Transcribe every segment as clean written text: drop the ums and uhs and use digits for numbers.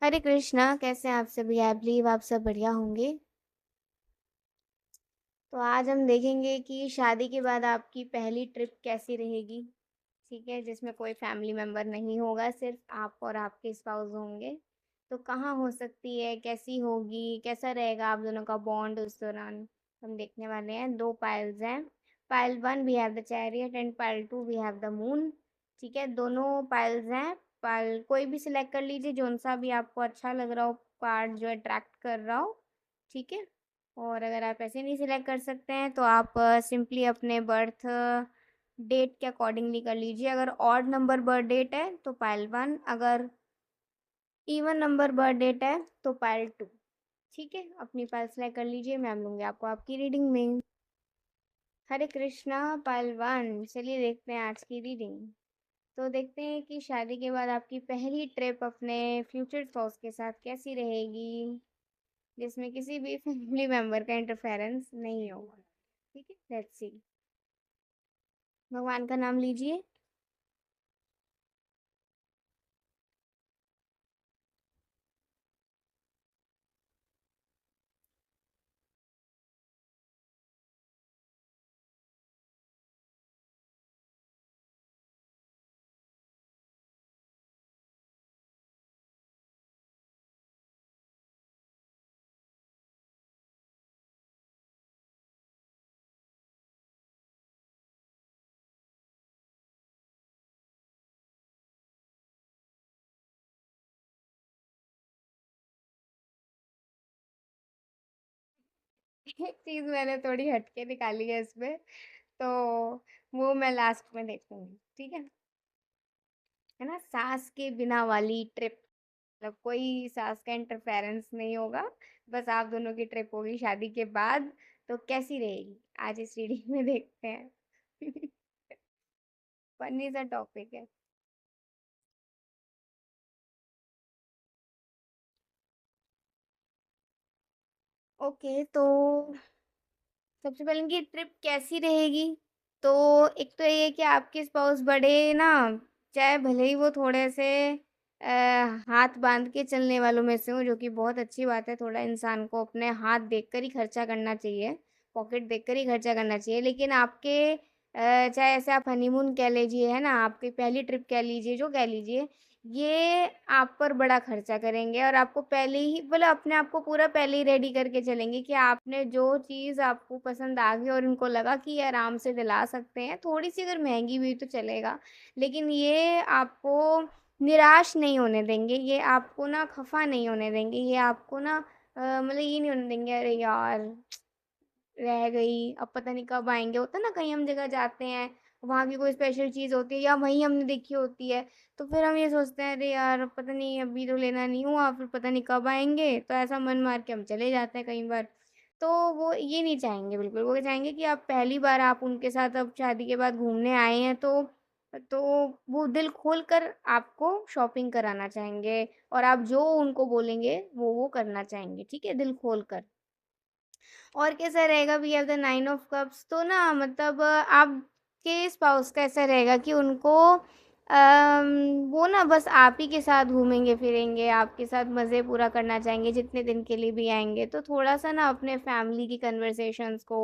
हरे कृष्णा, कैसे हैं आप सभी? आई बिलीव आप सब बढ़िया होंगे। तो आज हम देखेंगे कि शादी के बाद आपकी पहली ट्रिप कैसी रहेगी। ठीक है, जिसमें कोई फैमिली मेम्बर नहीं होगा, सिर्फ आप और आपके स्पाउस होंगे। तो कहाँ हो सकती है, कैसी होगी, कैसा रहेगा आप दोनों का बॉन्ड उस दौरान, हम देखने वाले हैं। दो पाइल्स हैं। Pile one we have the chariot and pile two we have the moon. ठीक है, दोनों पाइल्स हैं। पाइल कोई भी सिलेक्ट कर लीजिए, जोन सा भी आपको अच्छा लग रहा हो, कार्ड जो अट्रैक्ट कर रहा हो। ठीक है। और अगर आप ऐसे नहीं सिलेक्ट कर सकते हैं तो आप सिंपली अपने बर्थ डेट के अकॉर्डिंगली कर लीजिए। अगर ऑड नंबर बर्थ डेट है तो पाइल वन, अगर इवन नंबर बर्थ डेट है तो पाइल टू। ठीक है, अपनी पाइल सेलेक्ट कर लीजिए, मैं लूँगी आपको आपकी रीडिंग में। हरे कृष्णा, पाइल वन, चलिए देखते हैं आज की रीडिंग। तो देखते हैं कि शादी के बाद आपकी पहली ट्रिप अपने फ्यूचर स्पाउस के साथ कैसी रहेगी, जिसमें किसी भी फैमिली मेंबर का इंटरफेरेंस नहीं होगा। ठीक है, लेट्स सी। भगवान का नाम लीजिए। एक चीज मैंने थोड़ी हटके निकाली है इसमें, तो वो मैं लास्ट में देखूंगी। ठीक है ना। सास के बिना वाली ट्रिप, मतलब कोई सास का इंटरफेरेंस नहीं होगा। बस आप दोनों की ट्रिप होगी शादी के बाद। तो कैसी रहेगी आज इस रीडिंग में देखते हैं। फनी सा टॉपिक है। ओके, तो सबसे पहले इनकी ट्रिप कैसी रहेगी। तो एक तो ये कि आपके स्पाउस बड़े ना, चाहे भले ही वो थोड़े से हाथ बांध के चलने वालों में से हो, जो कि बहुत अच्छी बात है। थोड़ा इंसान को अपने हाथ देखकर ही खर्चा करना चाहिए, पॉकेट देखकर ही खर्चा करना चाहिए। लेकिन आपके चाहे ऐसे आप हनीमून कह लीजिए, है ना, आपकी पहली ट्रिप कह लीजिए, जो कह लीजिए, ये आप पर बड़ा खर्चा करेंगे। और आपको पहले ही बोला, अपने आप को पूरा पहले ही रेडी करके चलेंगे कि आपने जो चीज़ आपको पसंद आ गई और उनको लगा कि ये आराम से दिला सकते हैं, थोड़ी सी अगर महंगी भी तो चलेगा, लेकिन ये आपको निराश नहीं होने देंगे, ये आपको ना खफा नहीं होने देंगे, ये आपको ना मतलब ये नहीं होने देंगे अरे यार रह गई, अब पता नहीं कब आएँगे। होता है ना, कहीं हम जगह जाते हैं, वहाँ की कोई स्पेशल चीज़ होती है या वहीं हमने देखी होती है, तो फिर हम ये सोचते हैं अरे यार अब पता नहीं अभी तो लेना नहीं हुआ, फिर पता नहीं कब आएँगे, तो ऐसा मन मार के हम चले जाते हैं कई बार। तो वो ये नहीं चाहेंगे बिल्कुल, वो चाहेंगे कि आप पहली बार आप उनके साथ अब शादी के बाद घूमने आए हैं, तो वो दिल खोल कर आपको शॉपिंग कराना चाहेंगे और आप जो उनको बोलेंगे वो करना चाहेंगे, ठीक है? दिल खोल कर। और कैसा रहेगा, we have the nine of cups, तो ना मतलब आपके स्पाउस का ऐसा रहेगा कि उनको वो ना बस आप ही के साथ घूमेंगे फिरेंगे, आपके साथ मज़े पूरा करना चाहेंगे जितने दिन के लिए भी आएंगे। तो थोड़ा सा ना अपने फैमिली की कन्वर्सेशंस को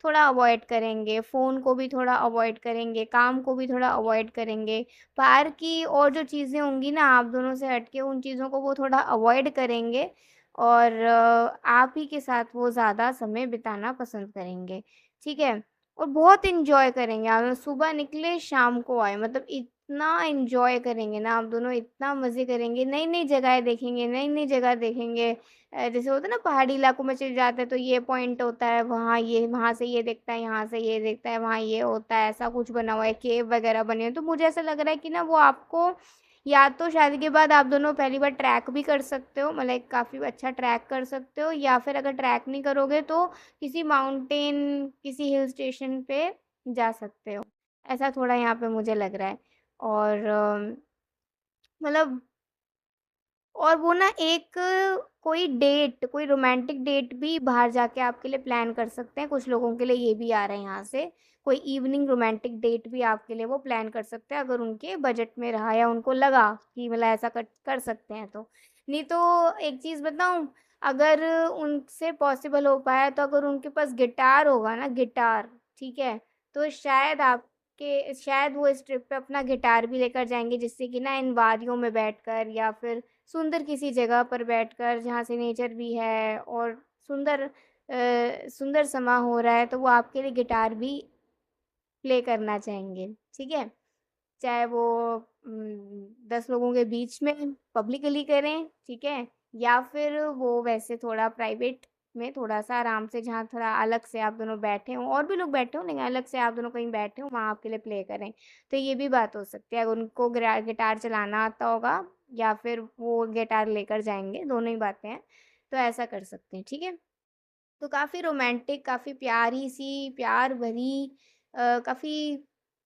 थोड़ा अवॉइड करेंगे, फ़ोन को भी थोड़ा अवॉइड करेंगे, काम को भी थोड़ा अवॉइड करेंगे। बाहर की और जो चीज़ें होंगी ना आप दोनों से हट के, उन चीज़ों को वो थोड़ा अवॉइड करेंगे और आप ही के साथ वो ज़्यादा समय बिताना पसंद करेंगे, ठीक है? और बहुत एन्जॉय करेंगे आप, सुबह निकले शाम को आए, मतलब इतना एन्जॉय करेंगे ना आप दोनों, इतना मज़े करेंगे, नई-नई जगहें देखेंगे, नई-नई जगह देखेंगे। जैसे होता है ना पहाड़ी इलाकों में चले जाते हैं तो ये पॉइंट होता है, वहाँ ये, वहाँ से ये दिखता है, यहाँ से ये दिखता है, वहाँ ये होता है, ऐसा कुछ बना हुआ है, केव वगैरह बने हैं। तो मुझे ऐसा लग रहा है कि ना वो आपको, या तो शादी के बाद आप दोनों पहली बार ट्रैक भी कर सकते हो, मतलब एक काफ़ी अच्छा ट्रैक कर सकते हो, या फिर अगर ट्रैक नहीं करोगे तो किसी माउंटेन, किसी हिल स्टेशन पे जा सकते हो। ऐसा थोड़ा यहाँ पे मुझे लग रहा है। और मतलब और वो ना एक कोई डेट, कोई रोमांटिक डेट भी बाहर जाके आपके लिए प्लान कर सकते हैं। कुछ लोगों के लिए ये भी आ रहा है यहाँ से, कोई इवनिंग रोमांटिक डेट भी आपके लिए वो प्लान कर सकते हैं, अगर उनके बजट में रहा या उनको लगा कि मतलब ऐसा कर कर सकते हैं तो। नहीं तो एक चीज़ बताऊँ, अगर उनसे पॉसिबल हो पाया तो अगर उनके पास गिटार होगा ना, गिटार, ठीक है? तो शायद वो इस ट्रिप पे अपना गिटार भी लेकर जाएँगे, जिससे कि ना इन वादियों में बैठकर या फिर सुंदर किसी जगह पर बैठकर जहाँ से नेचर भी है और सुंदर समा हो रहा है, तो वो आपके लिए गिटार भी प्ले करना चाहेंगे, ठीक है? चाहे वो 10 लोगों के बीच में पब्लिकली करें, ठीक है? या फिर वो वैसे थोड़ा प्राइवेट में थोड़ा-सा आराम से, जहाँ थोड़ा अलग से आप दोनों बैठे हों, और भी लोग बैठे हों लेकिन अलग से आप दोनों कहीं बैठे हों, वहाँ आपके लिए प्ले करें। तो ये भी बात हो सकती है, अगर उनको गिटार चलाना आता होगा या फिर वो गिटार लेकर जाएँगे, दोनों ही बातें हैं, तो ऐसा कर सकते हैं, ठीक है? तो काफ़ी रोमांटिक, काफ़ी प्यारी-सी, प्यार भरी, काफ़ी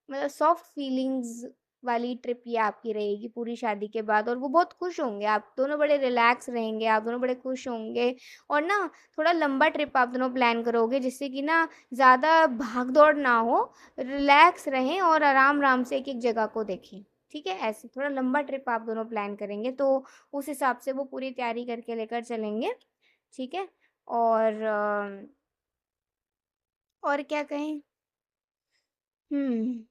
मतलब सॉफ्ट फीलिंग्स वाली ट्रिप ये आपकी रहेगी पूरी शादी के बाद, और वो बहुत खुश होंगे, आप दोनों बड़े रिलैक्स रहेंगे, आप दोनों बड़े खुश होंगे, और ना थोड़ा लंबा ट्रिप आप दोनों प्लान करोगे, जिससे कि ना ज़्यादा भाग-दौड़ ना हो, रिलैक्स रहें और आराम-आराम से एक-एक जगह को देखें, ठीक है? ऐसे थोड़ा लंबा ट्रिप आप दोनों प्लान करेंगे, तो उस हिसाब से वो पूरी तैयारी करके लेकर चलेंगे, ठीक है? और और क्या कहें? हुँ।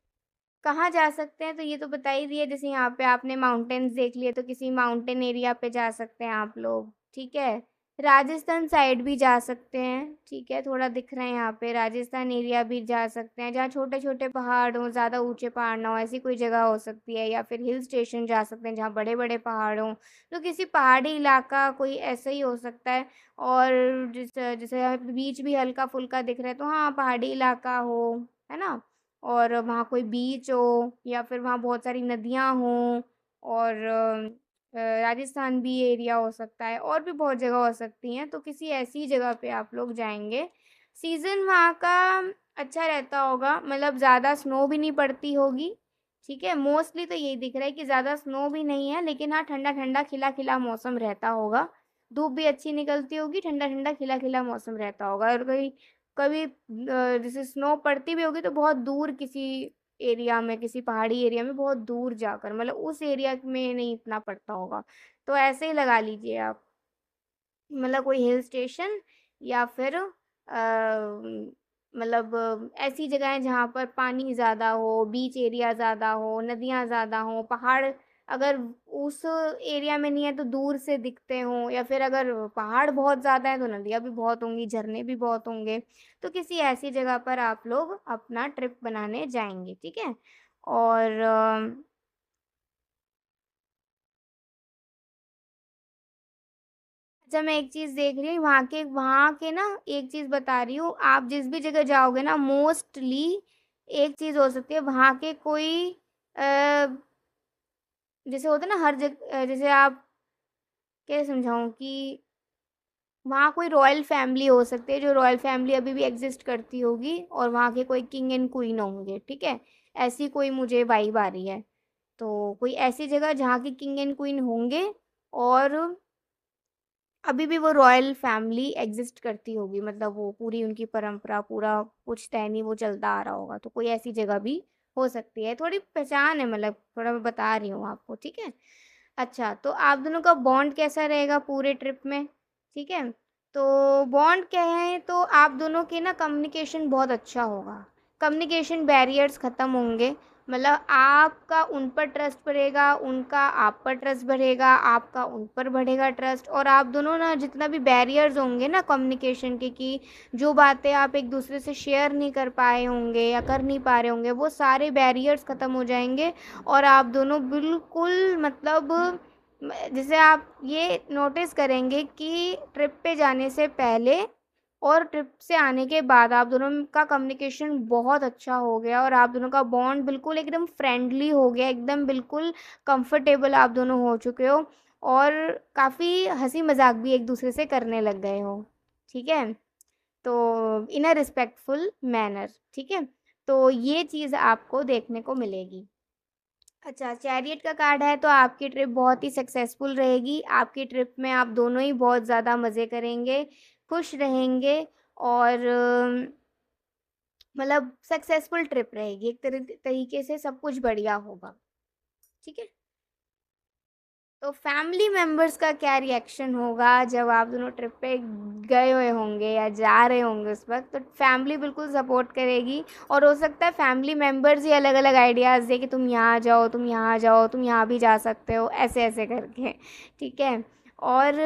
कहाँ जा सकते हैं तो ये तो बता ही दिया, जैसे यहाँ पे आपने माउंटेन्स देख लिए तो किसी माउंटेन एरिया पे जा सकते हैं आप लोग, ठीक है? राजस्थान साइड भी जा सकते हैं, ठीक है? थोड़ा दिख रहा है यहाँ पे, राजस्थान एरिया भी जा सकते हैं, जहाँ छोटे-छोटे पहाड़ हों, ज़्यादा ऊँचे पहाड़ ना हों, ऐसी कोई जगह हो सकती है, या फिर हिल स्टेशन जा सकते हैं जहाँ बड़े-बड़े पहाड़ हों। तो किसी पहाड़ी इलाका कोई ऐसा ही हो सकता है, और जैसे यहाँ पे बीच भी हल्का-फुल्का दिख रहा है तो हाँ, पहाड़ी इलाका हो, है ना? और वहाँ कोई बीच हो या फिर वहाँ बहुत सारी नदियाँ हों, और राजस्थान भी एरिया हो सकता है, और भी बहुत जगह हो सकती हैं, तो किसी ऐसी जगह पे आप लोग जाएँगे। सीज़न वहाँ का अच्छा रहता होगा, मतलब ज़्यादा स्नो भी नहीं पड़ती होगी, ठीक है? मोस्टली तो यही दिख रहा है कि ज़्यादा स्नो भी नहीं है, लेकिन हाँ, ठंडा-ठंडा, खिला-खिला मौसम रहता होगा। धूप भी अच्छी निकलती होगी, ठंडा-ठंडा, खिला-खिला मौसम रहता होगा, और कभी जैसे स्नो पड़ती भी होगी तो बहुत दूर किसी एरिया में, किसी पहाड़ी एरिया में बहुत दूर जाकर, मतलब उस एरिया में नहीं इतना पड़ता होगा। तो ऐसे ही लगा लीजिए आप, मतलब कोई हिल स्टेशन, या फिर मतलब ऐसी जगहें जहाँ पर पानी ज़्यादा हो, बीच एरिया ज़्यादा हो, नदियाँ ज़्यादा हों, पहाड़ अगर उस एरिया में नहीं है तो दूर से दिखते हों, या फिर अगर पहाड़ बहुत ज़्यादा है तो नदियाँ भी बहुत होंगी, झरने भी बहुत होंगे। तो किसी ऐसी जगह पर आप लोग अपना ट्रिप बनाने जाएँगे, ठीक है? और अच्छा, मैं एक चीज़ देख रही हूँ, वहाँ के ना एक चीज़ बता रही हूँ, आप जिस भी जगह जाओगे ना मोस्टली एक चीज़ हो सकती है, वहाँ के कोई अ, जैसे होता है ना जैसे आप कैसे समझाऊँ कि वहाँ कोई रॉयल फैमिली हो सकती है, जो रॉयल फैमिली अभी भी एग्ज़िस्ट करती होगी, और वहाँ के कोई किंग एंड क्वीन होंगे, ठीक है? ऐसी कोई मुझे वाइब आ रही है। तो कोई ऐसी जगह जहाँ के किंग एंड क्वीन होंगे, और अभी भी वो रॉयल फैमिली एग्ज़िस्ट करती होगी, मतलब वो पूरी उनकी परंपरा, पूरा पुश्तैनी वो चलता आ रहा होगा, तो कोई ऐसी जगह भी हो सकती है। थोड़ी पहचान है, मतलब थोड़ा मैं बता रही हूँ आपको, ठीक है? अच्छा, तो आप दोनों का बॉन्ड कैसा रहेगा पूरे ट्रिप में, ठीक है? तो बॉन्ड क्या है, तो आप दोनों की ना कम्युनिकेशन बहुत अच्छा होगा। कम्युनिकेशन बैरियर्स ख़त्म होंगे, मतलब आपका उन पर ट्रस्ट बढ़ेगा, उनका आप पर ट्रस्ट बढ़ेगा, आपका उन पर बढ़ेगा ट्रस्ट, और आप दोनों ना जितना भी बैरियर्स होंगे ना कम्युनिकेशन के, कि जो बातें आप एक दूसरे से शेयर नहीं कर पाए होंगे या कर नहीं पा रहे होंगे, वो सारे बैरियर्स ख़त्म हो जाएंगे, और आप दोनों बिल्कुल मतलब जैसे आप ये नोटिस करेंगे कि ट्रिप पे जाने से पहले और ट्रिप से आने के बाद आप दोनों का कम्युनिकेशन बहुत अच्छा हो गया, और आप दोनों का बॉन्ड बिल्कुल एकदम फ्रेंडली हो गया, एकदम बिल्कुल कंफर्टेबल आप दोनों हो चुके हो, और काफ़ी हंसी मजाक भी एक दूसरे से करने लग गए हो, ठीक है? तो इन अ रिस्पेक्टफुल मैनर, ठीक है? तो ये चीज़ आपको देखने को मिलेगी। अच्छा, चैरियट का कार्ड है तो आपकी ट्रिप बहुत ही सक्सेसफुल रहेगी। आपकी ट्रिप में आप दोनों ही बहुत ज़्यादा मज़े करेंगे, खुश रहेंगे और मतलब सक्सेसफुल ट्रिप रहेगी। एक तरीके से सब कुछ बढ़िया होगा। ठीक है? तो फैमिली मेंबर्स का क्या रिएक्शन होगा जब आप दोनों ट्रिप पे गए हुए होंगे या जा रहे होंगे उस वक्त, तो फैमिली बिल्कुल सपोर्ट करेगी और हो सकता है फैमिली मेंबर्स ही अलग अलग आइडियाज़ दे कि तुम यहाँ जाओ, तुम यहाँ जाओ, तुम यहाँ भी जा सकते हो, ऐसे ऐसे करके। ठीक है? और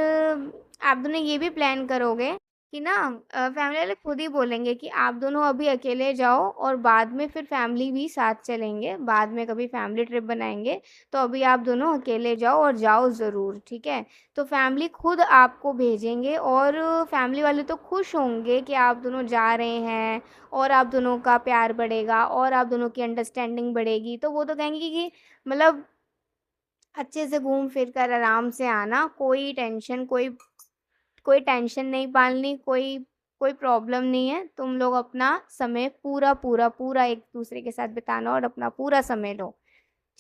आप दोनों ये भी प्लान करोगे कि ना फैमिली वाले खुद ही बोलेंगे कि आप दोनों अभी अकेले जाओ और बाद में फिर फैमिली भी साथ चलेंगे, बाद में कभी फैमिली ट्रिप बनाएंगे, तो अभी आप दोनों अकेले जाओ और जाओ ज़रूर। ठीक है? तो फैमिली खुद आपको भेजेंगे और फैमिली वाले तो खुश होंगे कि आप दोनों जा रहे हैं और आप दोनों का प्यार बढ़ेगा और आप दोनों की अंडरस्टैंडिंग बढ़ेगी, तो वो तो कहेंगे कि मतलब अच्छे से घूम फिर कर आराम से आना, कोई टेंशन नहीं पालनी, कोई कोई प्रॉब्लम नहीं है, तुम लोग अपना समय पूरा पूरा पूरा एक दूसरे के साथ बिताना और अपना पूरा समय लो।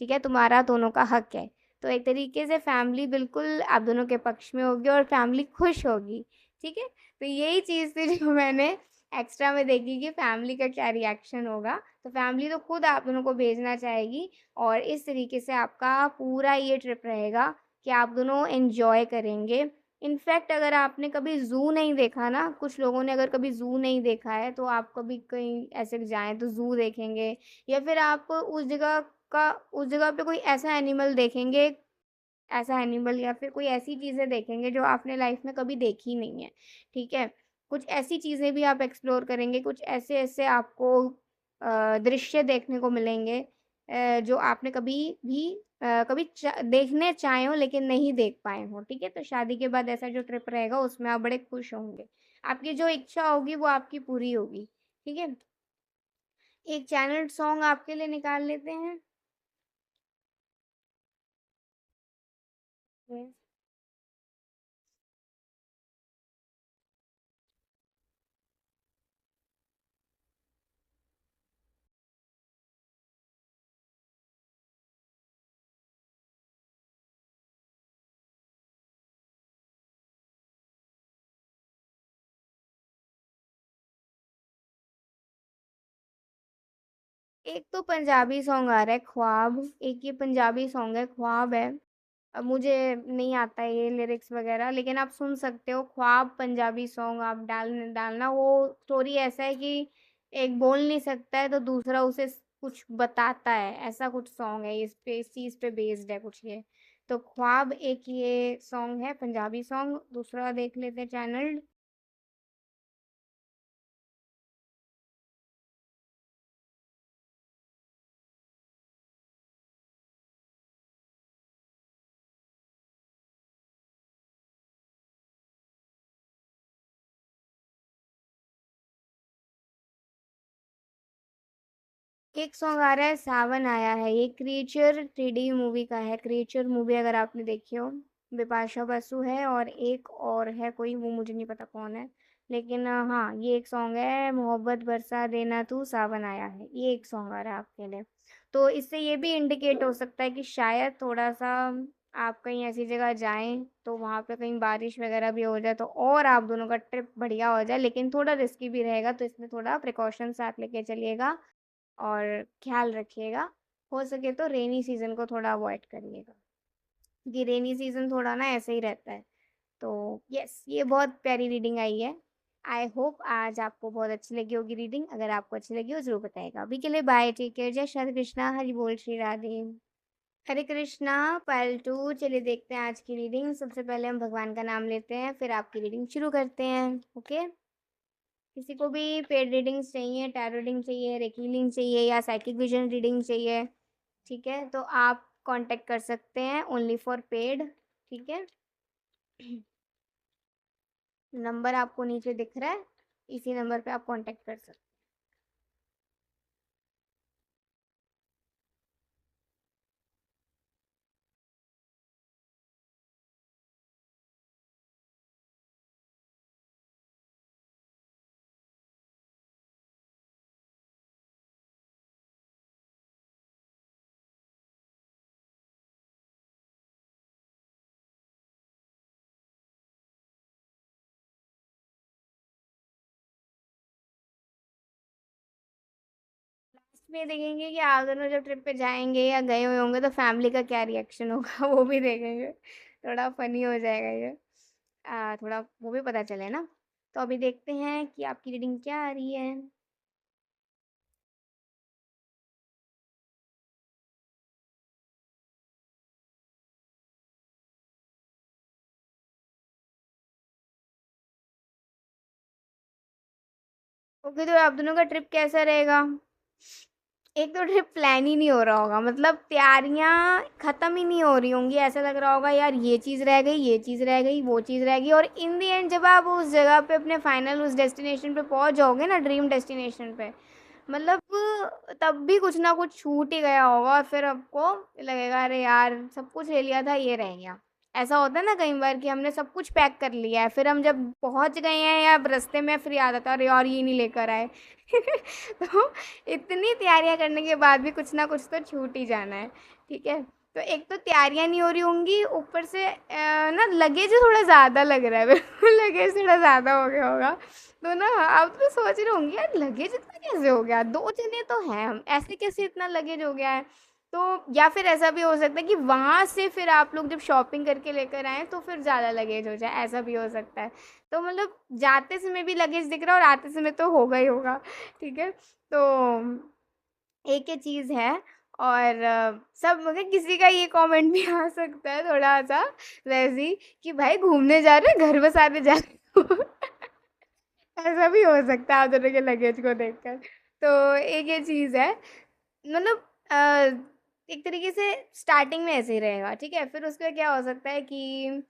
ठीक है? तुम्हारा दोनों का हक है। तो एक तरीके से फैमिली बिल्कुल आप दोनों के पक्ष में होगी और फैमिली खुश होगी। ठीक है? तो यही चीज़ थी जो मैंने एक्स्ट्रा में देखी कि फैमिली का क्या रिएक्शन होगा। तो फैमिली तो खुद आप दोनों को भेजना चाहेगी और इस तरीके से आपका पूरा ये ट्रिप रहेगा कि आप दोनों एन्जॉय करेंगे। इनफैक्ट अगर आपने कभी ज़ू नहीं देखा ना, कुछ लोगों ने अगर कभी ज़ू नहीं देखा है, तो आप कभी कहीं ऐसे जाएँ तो ज़ू देखेंगे या फिर आप उस जगह पे कोई ऐसा एनिमल या फिर कोई ऐसी चीज़ें देखेंगे जो आपने लाइफ में कभी देखी नहीं है, ठीक है? कुछ ऐसी चीज़ें भी आप एक्सप्लोर करेंगे, कुछ ऐसे-ऐसे आपको दृश्य देखने को मिलेंगे जो आपने कभी देखने चाहे हों लेकिन नहीं देख पाए हों, ठीक है? तो शादी के बाद ऐसा जो ट्रिप रहेगा उसमें आप बड़े खुश होंगे। आपकी जो इच्छा होगी वो आपकी पूरी होगी, ठीक है? एक चैनल्ड सॉन्ग आपके लिए निकाल लेते हैं। यस। एक तो पंजाबी सॉन्ग आ रहा है ख्वाब, एक ये पंजाबी सॉन्ग है ख्वाब है। अब मुझे नहीं आता है ये लिरिक्स वगैरह लेकिन आप सुन सकते हो ख्वाब पंजाबी सॉन्ग आप डालना वो स्टोरी ऐसा है कि एक बोल नहीं सकता है तो दूसरा उसे कुछ बताता है, ऐसा कुछ सॉन्ग है, इस चीज़ पे बेस्ड है कुछ ये। तो ख्वाब एक ये सॉन्ग है पंजाबी सॉन्ग, दूसरा देख लेते हैं चैनल। एक सॉन्ग आ रहा है सावन आया है, ये क्रिएचर 3D मूवी का है। क्रिएचर मूवी अगर आपने देखी हो, बिपाशा बसु है और एक और है कोई, वो मुझे नहीं पता कौन है, लेकिन हाँ ये एक सॉन्ग है मोहब्बत बरसा देना तू सावन आया है, ये एक सॉन्ग आ रहा है आपके लिए। तो इससे ये भी इंडिकेट हो सकता है कि शायद थोड़ा सा आप कहीं ऐसी जगह जाएं तो वहाँ पे कहीं बारिश वगैरह भी हो जाए तो और आप दोनों का ट्रिप बढ़िया हो जाए, लेकिन थोड़ा रिस्की भी रहेगा, तो इसमें थोड़ा प्रिकॉशन साथ लेके चलिएगा और ख्याल रखिएगा। हो सके तो रेनी सीज़न को थोड़ा अवॉइड करिएगा, क्योंकि रेनी सीज़न थोड़ा ना ऐसे ही रहता है। तो यस, ये बहुत प्यारी रीडिंग आई है। आई होप आज आपको बहुत अच्छी लगी होगी रीडिंग। अगर आपको अच्छी लगी हो ज़रूर बताइएगा। अभी के लिए बाय, टेक केयर, जय श्री कृष्णा, हरि बोल, श्री राधे। हरे कृष्णा, पार्ट 2 चलिए देखते हैं आज की रीडिंग। सबसे पहले हम भगवान का नाम लेते हैं, फिर आपकी रीडिंग शुरू करते हैं, ओके? किसी को भी पेड रीडिंग्स चाहिए, टैरो रीडिंग चाहिए, रेकी हीलिंग चाहिए या साइकिक विजन रीडिंग चाहिए, ठीक है? तो आप कांटेक्ट कर सकते हैं ओनली फॉर पेड, ठीक है? नंबर आपको नीचे दिख रहा है, इसी नंबर पे आप कांटेक्ट कर सकते हैं। इसमें देखेंगे कि आप दोनों जब ट्रिप पे जाएँगे या गए हुए होंगे तो फैमिली का क्या रिएक्शन होगा वो भी देखेंगे। थोड़ा फ़नी हो जाएगा ये। थोड़ा वो भी पता चले ना। तो अभी देखते हैं कि आपकी रीडिंग क्या आ रही है। ओके, तो आप दोनों का ट्रिप कैसा रहेगा? एक तो ट्रिप प्लान ही नहीं हो रहा होगा, मतलब तैयारियां खत्म ही नहीं हो रही होंगी। ऐसा लग रहा होगा यार ये चीज़ रह गई, ये चीज़ रह गई, वो चीज़ रह गई, और इन दी एंड जब आप उस जगह पे अपने फाइनल उस डेस्टिनेशन पे पहुंच जाओगे ना, ड्रीम डेस्टिनेशन पे, मतलब तब भी कुछ ना कुछ छूट ही गया होगा और फिर आपको लगेगा अरे यार सब कुछ ले लिया था, ये रह गया। ऐसा होता है ना कई बार कि हमने सब कुछ पैक कर लिया है, फिर हम जब पहुंच गए हैं या रास्ते में फिर याद आता है अरे यार ये नहीं लेकर आए। तो इतनी तैयारियां करने के बाद भी कुछ ना कुछ तो छूट ही जाना है। ठीक है, तो एक तो तैयारियां नहीं हो रही होंगी, ऊपर से ना लगेज थोड़ा ज़्यादा लग रहा है। बिल्कुल लगेज थोड़ा ज़्यादा हो गया होगा। तो ना आप तो सोच रहे होंगे यार लगेज इतना कैसे हो गया, 2 जने तो हैं हम, ऐसे कैसे इतना लगेज हो गया है? तो या फिर ऐसा भी हो सकता है कि वहाँ से फिर आप लोग जब शॉपिंग करके लेकर आएँ तो फिर ज़्यादा लगेज हो जाए, ऐसा भी हो सकता है। तो मतलब जाते समय भी लगेज दिख रहा है और आते समय तो होगा ही होगा, ठीक है? तो एक ये चीज़ है। और सब मगर किसी का ये कमेंट भी आ सकता है थोड़ा-सा वैसे ही कि भाई घूमने जा रहे हो, घर बसाने जा रहे हो। ऐसा भी हो सकता है आप दोनों के लगेज को देखकर। तो एक ये चीज़ है, मतलब एक तरीके से स्टार्टिंग में ऐसे ही रहेगा, ठीक है? फिर उसका क्या हो सकता है कि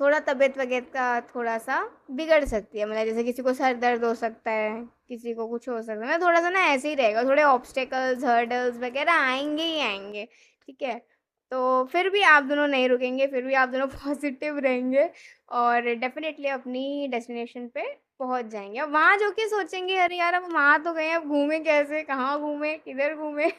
थोड़ा तबीयत वगैरह का थोड़ा-सा बिगड़ सकती है, मतलब जैसे किसी को सर दर्द हो सकता है, किसी को कुछ हो सकता है, मतलब थोड़ा-सा ना ऐसे ही रहेगा, थोड़े ऑब्स्टेकल्स, हर्डल्स वगैरह आएँगे ही आएँगे, ठीक है? तो फिर भी आप दोनों नहीं रुकेंगे, फिर भी आप दोनों पॉज़िटिव रहेंगे और डेफ़िनेटली अपनी डेस्टिनेशन पे पहुँच जाएँगे। अब वहाँ जाके सोचेंगे अरे यार अब वहाँ तो गए, अब घूमें कैसे? कहाँ घूमें? किधर घूमें?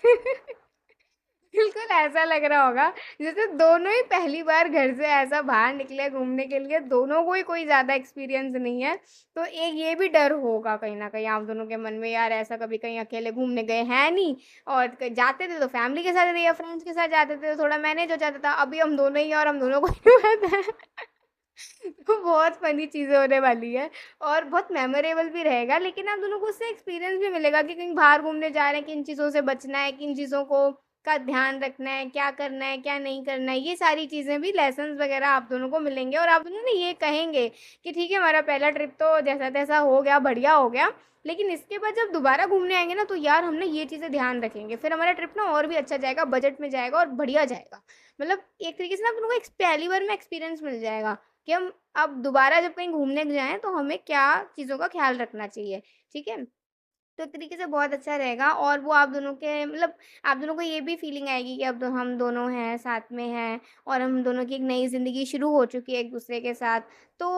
बिल्कुल ऐसा लग रहा होगा जैसे दोनों ही पहली बार घर से ऐसा बाहर निकले घूमने के लिए, दोनों को ही कोई ज़्यादा एक्सपीरियंस नहीं है। तो एक ये भी डर होगा कहीं न कहीं आप दोनों के मन में, यार ऐसा कभी कहीं अकेले घूमने गए हैं नहीं, और जाते थे तो फैमिली के साथ जाते या फ्रेंड्स के साथ जाते थे तो थोड़ा मैनेज हो जाता था। अभी हम दोनों ही हैं और हम दोनों को ही पता है। तो बहुत फ़नी चीज़ें होने वाली है और बहुत मेमोरेबल भी रहेगा, लेकिन आप दोनों को उससे एक्सपीरियंस भी मिलेगा कि कहीं बाहर घूमने जा रहे हैं, किन चीज़ों से बचना है, किन चीज़ों को का ध्यान रखना है, क्या करना है, क्या नहीं करना है। ये सारी चीज़ें भी लेसन्स वग़ैरह आप दोनों को मिलेंगे और आप दोनों ना ये कहेंगे कि ठीक है हमारा पहला ट्रिप तो जैसा-तैसा हो गया, बढ़िया हो गया। लेकिन इसके बाद जब दोबारा घूमने आएँगे ना तो यार हमने ये चीज़ें ध्यान रखेंगे। फिर हमारा ट्रिप ना और भी अच्छा जाएगा, बजट में जाएगा और बढ़िया जाएगा। मतलब एक तरीके से ना आप दोनों को पहली बार में एक्सपीरियंस मिल जाएगा कि हम अब दोबारा जब कहीं घूमने जाएँ तो हमें क्या चीज़ों का ख़्याल रखना चाहिए, ठीक है? तो एक तरीके से बहुत अच्छा रहेगा और वो आप दोनों के मतलब आप दोनों को ये भी फ़ीलिंग आएगी कि अब तो हम दोनों हैं, साथ में हैं और हम दोनों की एक नई ज़िंदगी शुरू हो चुकी है एक-दूसरे के साथ। तो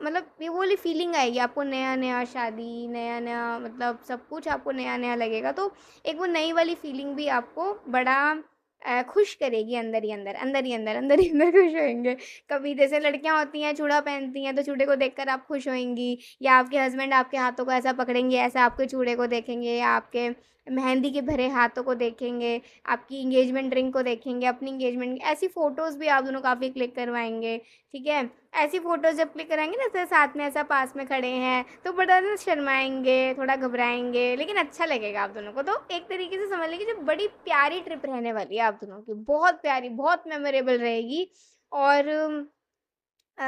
मतलब ये वो वाली फ़ीलिंग आएगी आपको, नया-नया शादी, नया-नया मतलब सब कुछ आपको नया-नया लगेगा। तो एक वो नई वाली फ़ीलिंग भी आपको बड़ा खुश करेगी अंदर ही अंदर, अंदर ही अंदर, अंदर ही अंदर खुश होएँगे। कभी जैसे लड़कियाँ होती हैं चूड़ा पहनती हैं तो चूड़े को देखकर आप खुश होएँगी, या आपके हस्बैंड आपके हाथों को ऐसा पकड़ेंगे, ऐसा आपके चूड़े को देखेंगे, या आपके मेहंदी के भरे हाथों को देखेंगे, आपकी एंगेजमेंट रिंग को देखेंगे, अपनी एंगेजमेंट ऐसी फ़ोटोज़ भी आप दोनों काफ़ी क्लिक करवाएँगे, ठीक है? ऐसी फ़ोटोज़ जब क्लिक कराएँगे ना तो साथ में ऐसा पास में खड़े हैं, तो बड़ा ना शर्माएँगे, थोड़ा घबराएँगे, लेकिन अच्छा लगेगा आप दोनों को। तो एक तरीके से समझ लीजिए जो बड़ी प्यारी ट्रिप रहने वाली है आप दोनों की, बहुत प्यारी, बहुत मेमोरेबल रहेगी। और अ,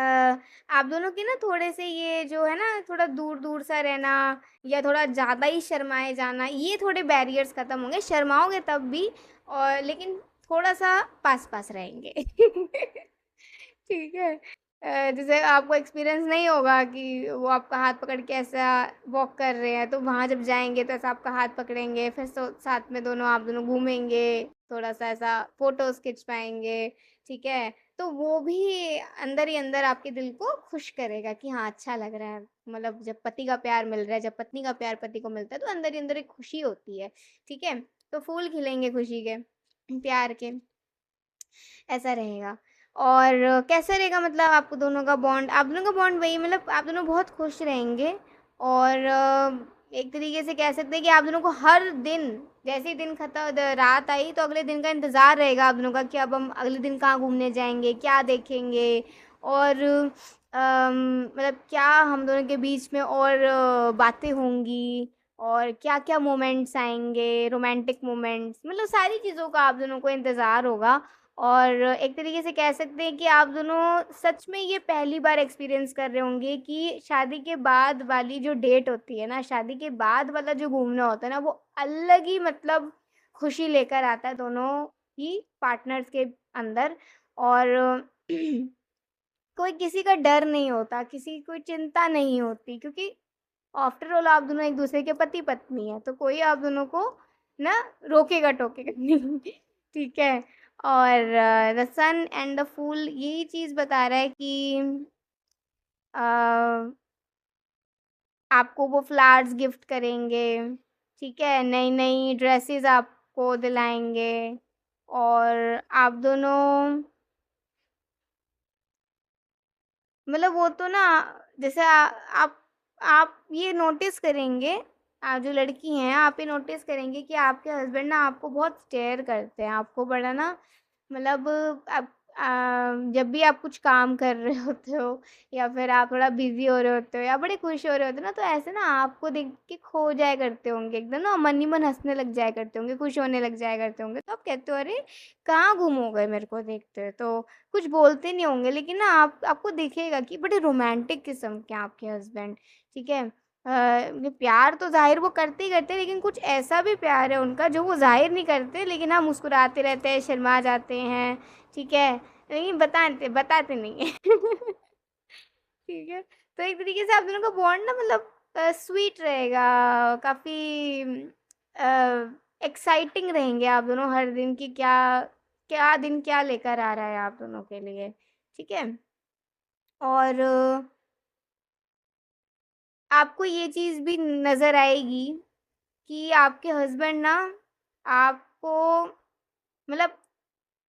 आप दोनों के ना थोड़े-से ये जो है ना थोड़ा दूर-दूर सा रहना या थोड़ा ज़्यादा ही शर्माए जाना, ये थोड़े बैरियर्स खत्म होंगे। शर्माओगे तब भी और लेकिन थोड़ा-सा पास-पास रहेंगे। ठीक है? जैसे आपको एक्सपीरियंस नहीं होगा कि वो आपका हाथ पकड़ के ऐसा वॉक कर रहे हैं, तो वहाँ जब जाएँगे तो ऐसा आपका हाथ पकड़ेंगे, फिर साथ में दोनों आप दोनों घूमेंगे, थोड़ा-सा ऐसा फ़ोटोज़ खिंच पाएँगे, ठीक है? तो वो भी अंदर ही अंदर आपके दिल को खुश करेगा कि हाँ, अच्छा लग रहा है। मतलब जब पति का प्यार मिल रहा है, जब पत्नी का प्यार पति को मिलता है, तो अंदर ही अंदर एक खुशी होती है, ठीक है? तो फूल खिलेंगे खुशी के, प्यार के। ऐसा रहेगा। और कैसा रहेगा मतलब आप दोनों का बॉन्ड वही मतलब आप दोनों बहुत खुश रहेंगे और एक तरीके से कह सकते हैं कि आप दोनों को हर दिन, जैसे ही दिन खत्म रात आई तो अगले दिन का इंतज़ार रहेगा आप दोनों का कि अब हम अगले दिन कहाँ घूमने जाएँगे, क्या देखेंगे और मतलब क्या हम दोनों के बीच में और बातें होंगी और क्या-क्या मोमेंट्स आएँगे, रोमांटिक मोमेंट्स, मतलब सारी चीज़ों का आप दोनों को इंतज़ार होगा। और एक तरीके से कह सकते हैं कि आप दोनों सच में ये पहली बार एक्सपीरियंस कर रहे होंगे कि शादी के बाद वाली जो डेट होती है ना, शादी के बाद वाला जो घूमना होता है ना, वो अलग ही मतलब खुशी लेकर आता है दोनों ही पार्टनर्स के अंदर। और कोई किसी का डर नहीं होता, किसी कोई चिंता नहीं होती, क्योंकि आफ्टर ऑल आप दोनों एक-दूसरे के पति-पत्नी हैं, तो कोई आप दोनों को ना रोकेगा-टोकेगा नहीं। ठीक है? और the sun and the fool यही चीज़ बता रहा है कि अ, आपको वो फ्लावर्स गिफ्ट करेंगे, ठीक है? नई-नई ड्रेसेस आपको दिलाएँगे और आप दोनों मतलब वो तो ना जैसे आप ये नोटिस करेंगे, आप जो लड़की हैं आप ये नोटिस करेंगे कि आपके हस्बैंड ना आपको बहुत स्टेयर करते हैं, आपको बड़ा ना मतलब आप जब भी आप कुछ काम कर रहे होते हो या फिर आप थोड़ा बिज़ी हो रहे होते हो या बड़े खुश हो रहे होते हो ना, तो ऐसे ना आपको देख के खो जाया करते होंगे एकदम ना, मन ही मन हँसने लग जाया करते होंगे, खुश होने लग जाया करते होंगे। तो आप कहते हो अरे! कहाँ गुम हो गए मेरे को देखते हुए? तो कुछ बोलते नहीं होंगे, लेकिन ना आपको दिखेगा कि बड़े रोमांटिक किस्म के हैं आपके हस्बैंड, ठीक है? ये प्यार तो ज़ाहिर वो करते ही करते हैं, लेकिन कुछ ऐसा भी प्यार है उनका जो वो ज़ाहिर नहीं करते, लेकिन हाँ, मुस्कुराते रहते हैं, शर्मा जाते हैं, ठीक है? लेकिन बताते बताते नहीं हैं। ठीक है? तो एक तरीके से आप दोनों का बॉन्ड ना मतलब स्वीट रहेगा, काफ़ी एक्साइटिंग रहेंगे आप दोनों हर दिन कि क्या क्या दिन क्या लेकर आ रहा है आप दोनों के लिए, ठीक है? और आपको ये चीज़ भी नज़र आएगी कि आपके हस्बैंड ना आपको मतलब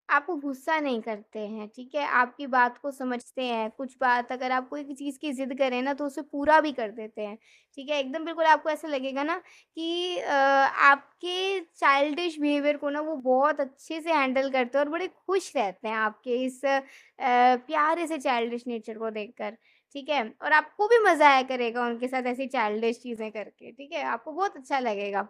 आपको गुस्सा नहीं करते हैं, ठीक है? आपकी बात को समझते हैं, कुछ बात अगर आप कोई भी चीज़ की ज़िद करें ना तो उसे पूरा भी कर देते हैं, ठीक है? एकदम बिल्कुल आपको ऐसा लगेगा ना कि आपके चाइल्डिश बिहेवियर को ना वो बहुत अच्छे से हैंडल करते हैं और बड़े खुश रहते हैं आपके इस प्यारे से चाइल्डिश नेचर को देखकर, ठीक है? और आपको भी मज़ा आया करेगा उनके साथ ऐसी चाइल्डिश चीज़ें करके, ठीक है? आपको बहुत अच्छा लगेगा।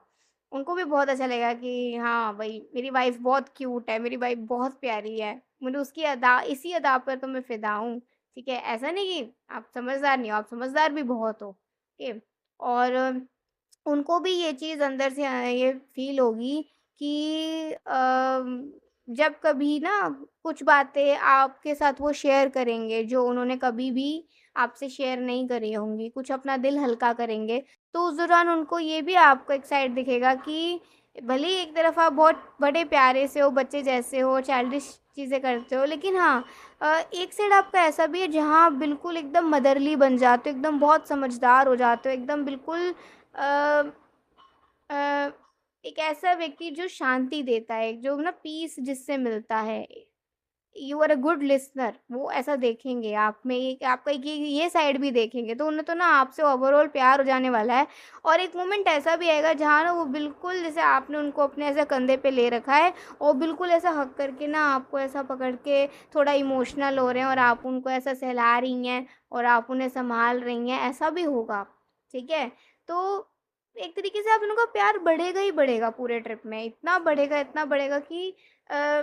उनको भी बहुत अच्छा लगेगा कि हाँ, भई मेरी वाइफ़ बहुत क्यूट है, मेरी वाइफ़ बहुत प्यारी है। मुझे उसकी अदा इसी अदा पर तो मैं फ़िदा हूँ, ठीक है? ऐसा नहीं कि आप समझदार नहीं हो, आप समझदार भी बहुत हो, ठीक है? और उनको भी ये चीज़ अंदर से ये फ़ील होगी कि जब कभी ना कुछ बातें आपके साथ वो शेयर करेंगे, जो उन्होंने कभी भी आपसे शेयर नहीं करी होंगी, कुछ अपना दिल हल्का करेंगे, तो उस दौरान उनको ये भी आपको एक साइड दिखेगा कि भले ही एक तरफ आप बहुत बड़े प्यारे से हो, बच्चे जैसे हो, चाइल्डिश चीज़ें करते हो, लेकिन हाँ एक साइड आपका ऐसा भी है जहाँ आप बिल्कुल एकदम मदरली बन जाते हो, एकदम बहुत समझदार हो जाते हो, एकदम बिल्कुल अ अ, एक ऐसा व्यक्ति जो शांति देता है, जो ना पीस जिससे मिलता है। You are a good listener, वो ऐसा देखेंगे आप में, एक आपका एक ये साइड भी देखेंगे, तो उन्हें तो ना आपसे ओवरऑल प्यार हो जाने वाला है। और एक मोमेंट ऐसा भी आएगा जहाँ ना वो बिल्कुल जैसे आपने उनको अपने ऐसे कंधे पे ले रखा है और बिल्कुल ऐसा हग करके ना आपको ऐसा पकड़ के थोड़ा इमोशनल हो रहे हैं और आप उनको ऐसा सहला रही हैं और आप उन्हें सँभाल रही हैं, ऐसा भी होगा, ठीक है? तो एक तरीके से आप दोनों का प्यार बढ़ेगा ही बढ़ेगा पूरे ट्रिप में, इतना बढ़ेगा कि अ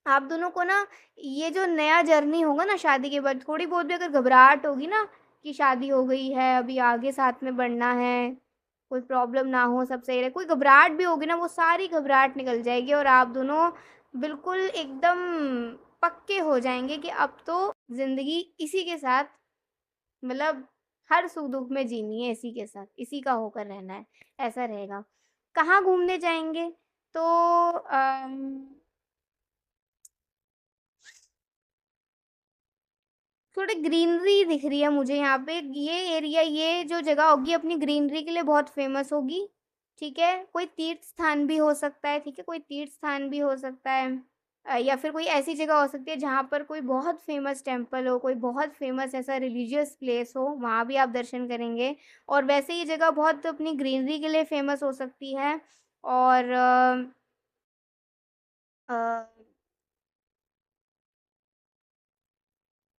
आप दोनों को ना ये जो नया जर्नी होगा ना शादी के बाद, थोड़ी बहुत भी अगर घबराहट होगी ना कि शादी हो गई है, अभी आगे साथ में बढ़ना है, कोई प्रॉब्लम ना हो, सब सही रहे, कोई घबराहट भी होगी ना, वो सारी घबराहट निकल जाएगी और आप दोनों बिल्कुल एकदम पक्के हो जाएँगे कि अब तो ज़िंदगी इसी के साथ मतलब हर सुख-दुख में जीनी है इसी के साथ, इसी का होकर रहना है, ऐसा रहेगा। कहाँ घूमने जाएँगे? तो थोड़ी ग्रीनरी दिख रही है मुझे यहाँ पे। ये एरिया, ये जो जगह होगी अपनी ग्रीनरी के लिए बहुत फ़ेमस होगी, ठीक है? कोई तीर्थ स्थान भी हो सकता है, ठीक है? कोई तीर्थ स्थान भी हो सकता है। या फिर कोई ऐसी जगह हो सकती है जहाँ पर कोई बहुत फ़ेमस टेम्पल हो, कोई बहुत फ़ेमस ऐसा रिलीजियस प्लेस हो, वहाँ भी आप दर्शन करेंगे। और वैसे ये जगह बहुत अपनी ग्रीनरी के लिए फ़ेमस हो सकती है। और अ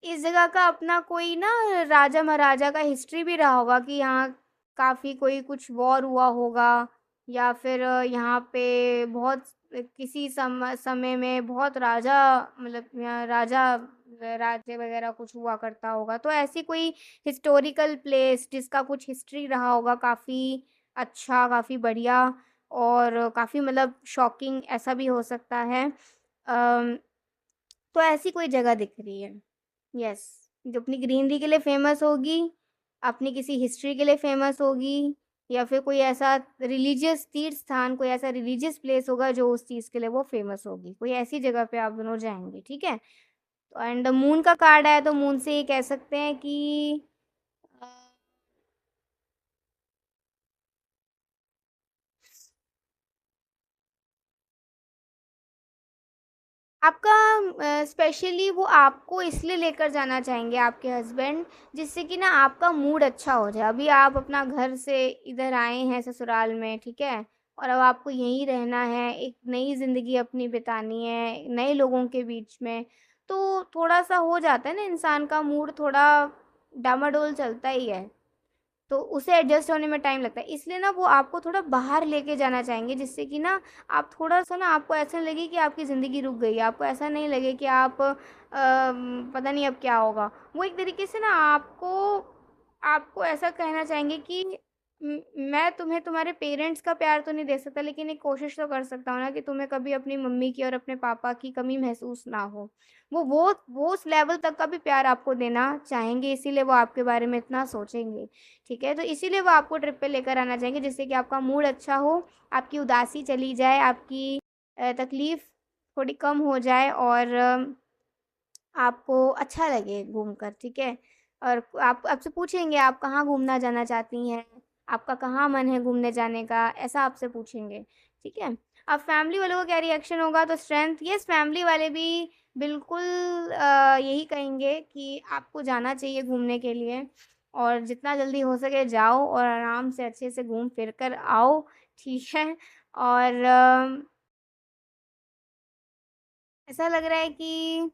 इस जगह का अपना कोई ना राजा-महाराजा का हिस्ट्री भी रहा होगा कि यहाँ काफ़ी कोई कुछ वॉर हुआ होगा, या फिर यहाँ पे बहुत किसी समय में बहुत राजा, मतलब यहाँ राजा राज्य वग़ैरह कुछ हुआ करता होगा। तो ऐसी कोई हिस्टोरिकल प्लेस जिसका कुछ हिस्ट्री रहा होगा काफ़ी अच्छा, काफ़ी बढ़िया, और काफ़ी मतलब शॉकिंग, ऐसा भी हो सकता है। तो ऐसी कोई जगह दिख रही है। यस, जो अपनी ग्रीनरी के लिए फ़ेमस होगी, अपनी किसी हिस्ट्री के लिए फ़ेमस होगी, या फिर कोई ऐसा रिलीजियस तीर्थ स्थान, कोई ऐसा रिलीजियस प्लेस होगा जो उस चीज़ के लिए वो फ़ेमस होगी। कोई ऐसी जगह पे आप दोनों जाएँगे, ठीक है? एंड मून का कार्ड आया तो मून से ये कह सकते हैं कि अ आपका स्पेशली वो आपको इसलिए लेकर जाना चाहेंगे आपके हस्बैंड, जिससे कि ना आपका मूड अच्छा हो जाए। अभी आप अपना घर से इधर आए हैं ससुराल में, ठीक है? और अब आपको यहीं रहना है, एक नई ज़िंदगी अपनी बितानी है, नए लोगों के बीच में, तो थोड़ा-सा हो जाता है ना, इंसान का मूड थोड़ा डामाडोल चलता ही है। तो उसे एडजस्ट होने में टाइम लगता है। इसलिए ना वो आपको थोड़ा बाहर लेके जाना चाहेंगे, जिससे कि ना आप थोड़ा-सा ना, आपको ऐसा लगे कि आपकी ज़िंदगी रुक गई है। आपको ऐसा नहीं लगे कि आप पता नहीं अब क्या होगा। वो एक तरीके से ना आपको आपको ऐसा कहना चाहेंगे कि मैं तुम्हें तुम्हारे पेरेंट्स का प्यार तो नहीं दे सकता, लेकिन एक कोशिश तो कर सकता हूँ ना कि तुम्हें कभी अपनी मम्मी की और अपने पापा की कमी महसूस ना हो। वो उस लेवल तक का भी प्यार आपको देना चाहेंगे, इसीलिए वो आपके बारे में इतना सोचेंगे। ठीक है? तो इसीलिए वो आपको ट्रिप पे लेकर आना चाहेंगे, जिससे कि आपका मूड अच्छा हो, आपकी उदासी चली जाए, आपकी तकलीफ़ थोड़ी कम हो जाए, और आपको अच्छा लगे घूमकर, ठीक है? और आप आपसे पूछेंगे आप कहाँ घूमना जाना चाहती हैं? आपका कहाँ मन है घूमने जाने का? ऐसा आपसे पूछेंगे, ठीक है? अब फैमिली वालों का क्या रिएक्शन होगा, तो स्ट्रेंथ, यस, फैमिली वाले भी बिल्कुल यही कहेंगे कि आपको जाना चाहिए घूमने के लिए, और जितना जल्दी हो सके जाओ और आराम से अच्छे से घूम फिर कर आओ, ठीक है? और ऐसा लग रहा है कि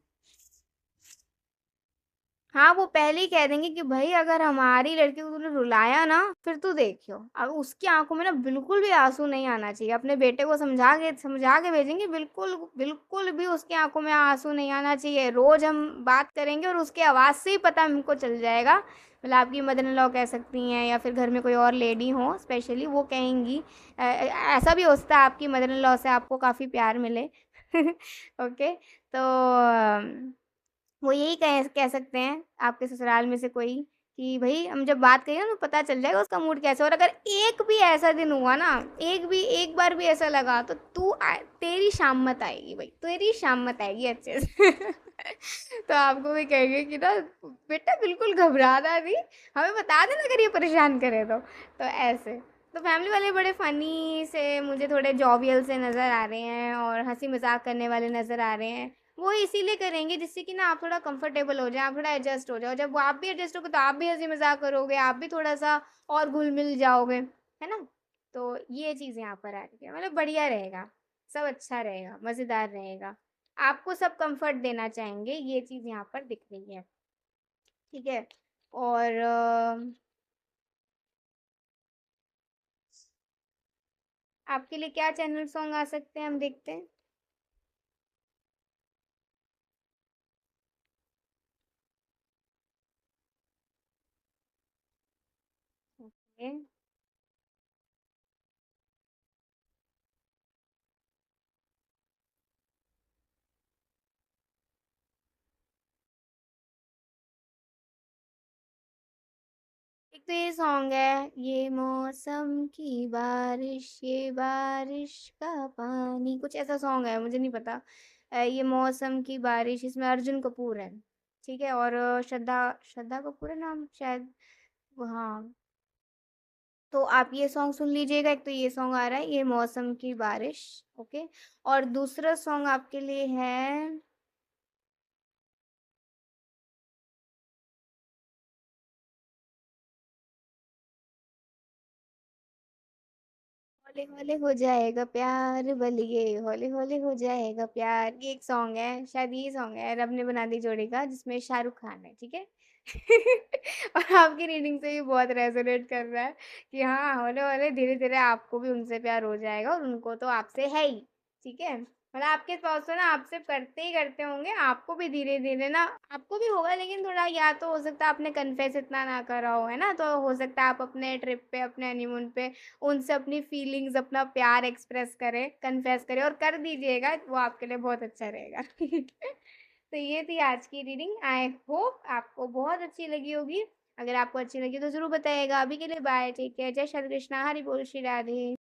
हाँ, वो पहले ही कह देंगे कि भई अगर हमारी लड़की को तूने रुलाया ना, फिर तू देखियो। अब उसकी आँखों में ना बिल्कुल भी आँसू नहीं आना चाहिए। अपने बेटे को समझा के भेजेंगे, बिल्कुल बिल्कुल भी उसकी आँखों में आँसू नहीं आना चाहिए। रोज़ हम बात करेंगे और उसकी आवाज़ से ही पता हमको चल जाएगा। मतलब आपकी मदर इन लॉ कह सकती हैं, या फिर घर में कोई और लेडी हो स्पेशली, वो कहेंगी। ऐसा भी हो सकता है आपकी मदर इन लॉ से आपको काफ़ी प्यार मिले। ओके, तो वो यही कह सकते हैं आपके ससुराल में से कोई कि भई हम जब बात करेंगे ना, तो पता चल जाएगा उसका मूड कैसा है, और अगर एक भी ऐसा दिन हुआ ना, एक बार भी ऐसा लगा, तो तेरी शाम मत आएगी भई, तेरी शाम मत आएगी अच्छे से। तो आपको भी कहेंगे कि ना बेटा बिल्कुल घबराना नहीं, हमें बता देना अगर ये परेशान करे तो। तो ऐसे। तो फैमिली वाले बड़े फ़नी से, मुझे थोड़े जॉवियल से नज़र आ रहे हैं, और हँसी-मज़ाक करने वाले नज़र आ रहे हैं। वो इसीलिए करेंगे जिससे कि ना आप थोड़ा कंफर्टेबल हो जाएँ, आप थोड़ा एडजस्ट हो जाओ। जब वो आप भी एडजस्ट होगे तो आप भी हँसी-मज़ाक करोगे, आप भी थोड़ा-सा और घुल-मिल जाओगे, है ना? तो ये चीज़ यहाँ पर आ रही है, मतलब बढ़िया रहेगा, सब अच्छा रहेगा, मज़ेदार रहेगा। आपको सब कम्फर्ट देना चाहेंगे, ये चीज़ यहाँ पर दिख रही है, ठीक है? और आपके लिए क्या चैनल सॉन्ग आ सकते हैं, हम देखते हैं। ओके। एक तो ये सॉन्ग है, ये मौसम की बारिश, ये बारिश का पानी, कुछ ऐसा सॉन्ग है, मुझे नहीं पता। ये मौसम की बारिश, इसमें अर्जुन कपूर है, ठीक है? और श्रद्धा श्रद्धा कपूर है नाम शायद। हाँ। तो आप ये सॉन्ग सुन लीजिएगा। एक तो ये सॉन्ग आ रहा है, ये मौसम की बारिश, ओके। और दूसरा सॉन्ग आपके लिए है हौले हौले हो जाएगा प्यार बलिए, हौले हौले हो जाएगा प्यार। ये एक सॉन्ग है, शायद ये सॉन्ग है रब ने बना दी जोड़ी का, जिसमें शाहरुख खान है, ठीक है। और आपकी रीडिंग से भी बहुत रेजोनेट कर रहा है कि हाँ, हौले हौले धीरे धीरे आपको भी उनसे प्यार हो जाएगा, और उनको तो आपसे है ही, ठीक है। मतलब आपके स्पाउस तो ना आपसे करते ही करते होंगे, आपको भी धीरे धीरे ना, आपको भी होगा, लेकिन थोड़ा या तो हो सकता है आपने कन्फेस इतना ना करा हो, है ना, तो हो सकता है आप अपने ट्रिप पे, अपने हनीमून पे उनसे अपनी फीलिंग्स, अपना प्यार एक्सप्रेस करें, कन्फेस करें, और कर दीजिएगा, वो आपके लिए बहुत अच्छा रहेगा। तो ये थी आज की रीडिंग। आई होप आपको बहुत अच्छी लगी होगी। अगर आपको अच्छी लगी तो ज़रूर बताइएगा। अभी के लिए बाय, टेक केयर, जय श्री कृष्णा, हरि बोल, श्री राधे।